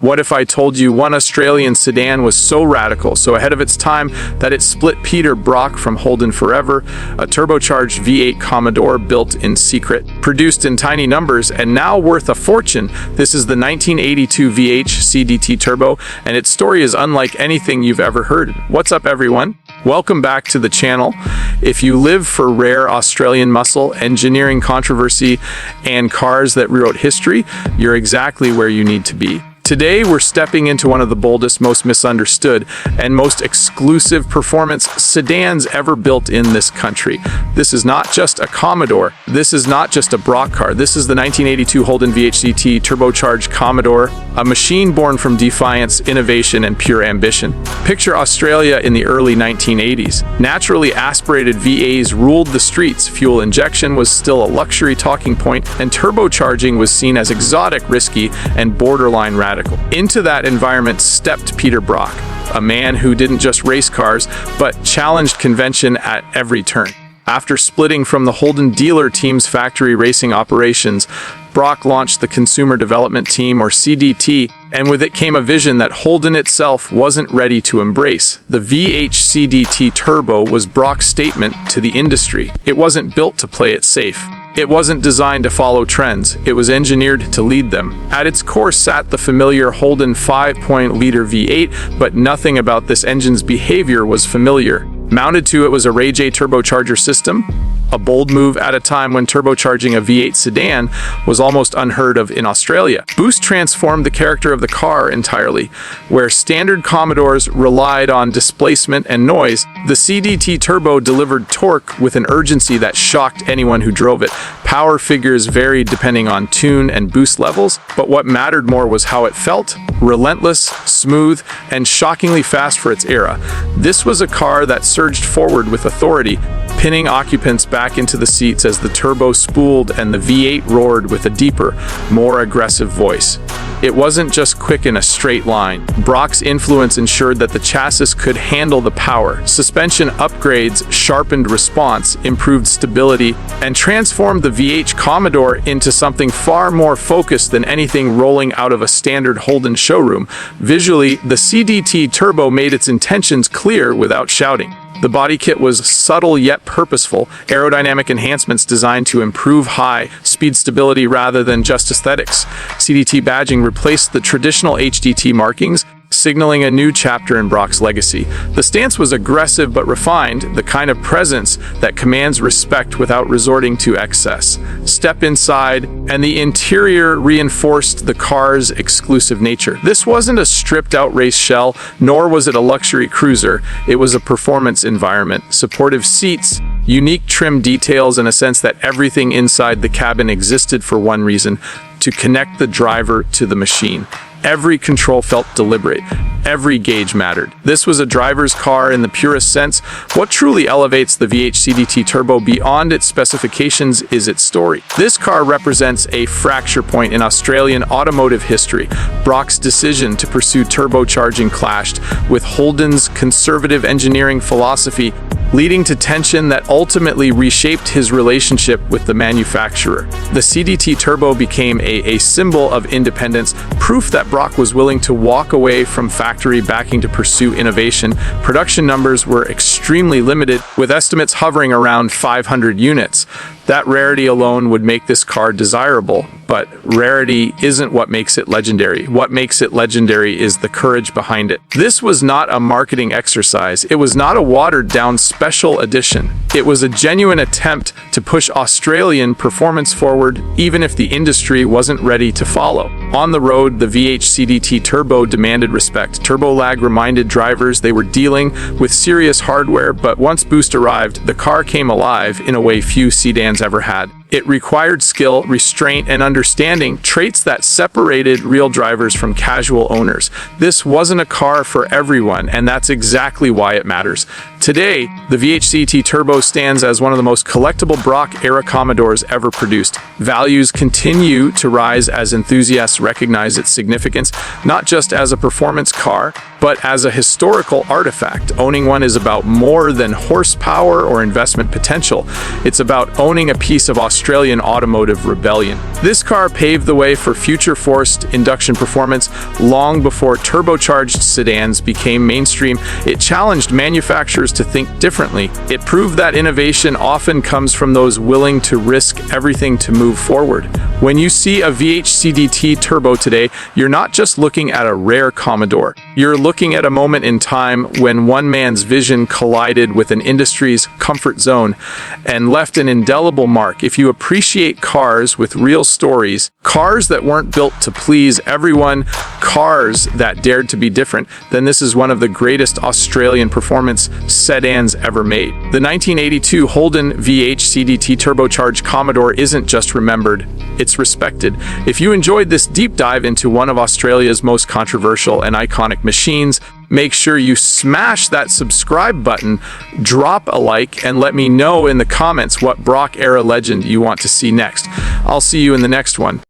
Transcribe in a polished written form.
What if I told you one Australian sedan was so radical, so ahead of its time, that it split Peter Brock from Holden forever, a turbocharged V8 Commodore built in secret, produced in tiny numbers, and now worth a fortune? This is the 1982 VH CDT Turbo, and its story is unlike anything you've ever heard. What's up, everyone? Welcome back to the channel. If you live for rare Australian muscle, engineering controversy, and cars that rewrote history, you're exactly where you need to be. Today, we're stepping into one of the boldest, most misunderstood, and most exclusive performance sedans ever built in this country. This is not just a Commodore. This is not just a Brock car. This is the 1982 Holden VH CDT Turbocharged Commodore, a machine born from defiance, innovation, and pure ambition. Picture Australia in the early 1980s. Naturally aspirated V8s ruled the streets, fuel injection was still a luxury talking point, and turbocharging was seen as exotic, risky, and borderline radical. Into that environment stepped Peter Brock, a man who didn't just race cars, but challenged convention at every turn. After splitting from the Holden dealer team's factory racing operations, Brock launched the Consumer Development Team, or CDT, and with it came a vision that Holden itself wasn't ready to embrace. The VH CDT Turbo was Brock's statement to the industry. It wasn't built to play it safe. It wasn't designed to follow trends. It was engineered to lead them. At its core sat the familiar Holden 5.0-liter V8, but nothing about this engine's behavior was familiar. Mounted to it was a RayJay turbocharger system, a bold move at a time when turbocharging a V8 sedan was almost unheard of in Australia. Boost transformed the character of the car entirely. Where standard Commodores relied on displacement and noise, the CDT Turbo delivered torque with an urgency that shocked anyone who drove it. Power figures varied depending on tune and boost levels, but what mattered more was how it felt: relentless, smooth, and shockingly fast for its era. This was a car that surged forward with authority, pinning occupants back into the seats as the turbo spooled and the V8 roared with a deeper, more aggressive voice. It wasn't just quick in a straight line. Brock's influence ensured that the chassis could handle the power. Suspension upgrades sharpened response, improved stability, and transformed the VH Commodore into something far more focused than anything rolling out of a standard Holden showroom. Visually, the CDT Turbo made its intentions clear without shouting. The body kit was subtle yet purposeful, aerodynamic enhancements designed to improve high-speed stability rather than just aesthetics. CDT badging replaced the traditional HDT markings, signaling a new chapter in Brock's legacy. The stance was aggressive but refined, the kind of presence that commands respect without resorting to excess. Step inside, and the interior reinforced the car's exclusive nature. This wasn't a stripped-out race shell, nor was it a luxury cruiser. It was a performance environment. Supportive seats, unique trim details, and a sense that everything inside the cabin existed for one reason: to connect the driver to the machine. Every control felt deliberate. Every gauge mattered. This was a driver's car in the purest sense. What truly elevates the VH CDT Turbo beyond its specifications is its story. This car represents a fracture point in Australian automotive history. Brock's decision to pursue turbocharging clashed with Holden's conservative engineering philosophy, leading to tension that ultimately reshaped his relationship with the manufacturer. The CDT Turbo became a symbol of independence, proof that Brock was willing to walk away from factory backing to pursue innovation. Production numbers were extremely limited, with estimates hovering around 500 units. That rarity alone would make this car desirable, but rarity isn't what makes it legendary. What makes it legendary is the courage behind it. This was not a marketing exercise. It was not a watered-down special edition. It was a genuine attempt to push Australian performance forward, even if the industry wasn't ready to follow. On the road, the VH CDT Turbo demanded respect. Turbo lag reminded drivers they were dealing with serious hardware, but once boost arrived, the car came alive in a way few sedans ever had. It required skill, restraint, and understanding, traits that separated real drivers from casual owners. This wasn't a car for everyone, and that's exactly why it matters. Today, the VH CDT Turbo stands as one of the most collectible Brock-era Commodores ever produced. Values continue to rise as enthusiasts recognize its significance, not just as a performance car, but as a historical artifact. Owning one is about more than horsepower or investment potential. It's about owning a piece of Australian Australian automotive rebellion. This car paved the way for future forced induction performance long before turbocharged sedans became mainstream. It challenged manufacturers to think differently. It proved that innovation often comes from those willing to risk everything to move forward. When you see a VH CDT Turbo today, you're not just looking at a rare Commodore. You're looking at a moment in time when one man's vision collided with an industry's comfort zone and left an indelible mark. If you appreciate cars with real stories, cars that weren't built to please everyone, cars that dared to be different, then this is one of the greatest Australian performance sedans ever made. The 1982 Holden VH CDT Turbocharged Commodore isn't just remembered, it's respected. If you enjoyed this deep dive into one of Australia's most controversial and iconic machines, make sure you smash that subscribe button, drop a like, and let me know in the comments what Brock-era legend you want to see next. I'll see you in the next one.